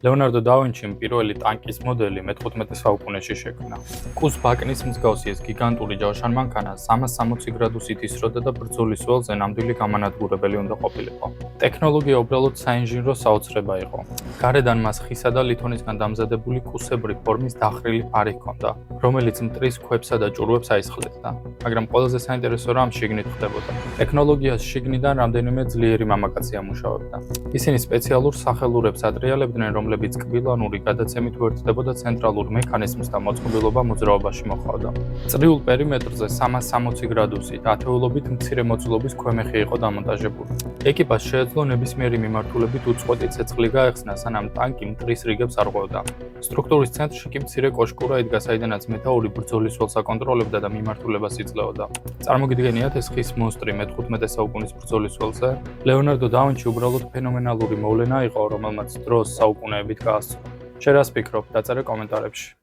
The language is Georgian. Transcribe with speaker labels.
Speaker 1: ლეონარდო და ვინჩიმ პირველი ტანკის მოდელი მე-15 საუკუნეში შექმნა. კუს ბაკნის მსგავსი ეს გიგანტური ჯავშან მანქანა 360 გრადუსით ისროდა და ბრძოლის ველზე ნამდვილი გამანადგურებელი უნდა ყოფილიყო. ტექნოლოგია უბრალოდ საინჟინრო საოცრება იყო. გარედან მას ხისა და ლითონისგან დამზადებული კუსებრი ფორმის დახრილი ფარი ჰქონდა, რომელიც მტრის ქვებსა და ჭურვებს აისხლებდა. მაგრამ ყველაზე საინტერესო რამ შიგნით ხდებოდა. ტექნოლოგიას შიგნიდან რამდენიმე ძლიერი მამაკაცი ამუშავებდა. ისინი სპეციალურ სახელურებს ატრიალებდნენ, რომლებიც კბილანური გადაცემით უერთდებოდა ცენტრალურ მექანიზმს და მოწყობილობა მოძრაობაში მოჰყავდა. წრიულ პერიმეტრზე 360 გრადუსით, ათეულობით მცირე მოცულობის ქვემეხი იყო დამონტაჟებული. ეკიპას შეეძლო ნებისმიერი მიმართულებით უწყვეტი ცეცხლი გაეხსნა, სანამ ტანკი მტრის რიგებს არღვევდა. სტრუქტურის ცენტრში კი მცირე კოშკურა იდგა, საიდანაც მეთაური ბრძოლის ველს აკონტროლებდა და მიმართულებას იძლეოდა. წარმოგიდგენიათ ეს ხის მონსტრი მე-15 საუკუნის ბრძოლის ველზე? ლეონარდო და ვინჩი უბრალოდ ფენომენალური მოვლენა იყო, რომელმაც დროს საუკუნეებით გაასწრო. შენ რას ფიქრობ? დაწერე კომენტარებში.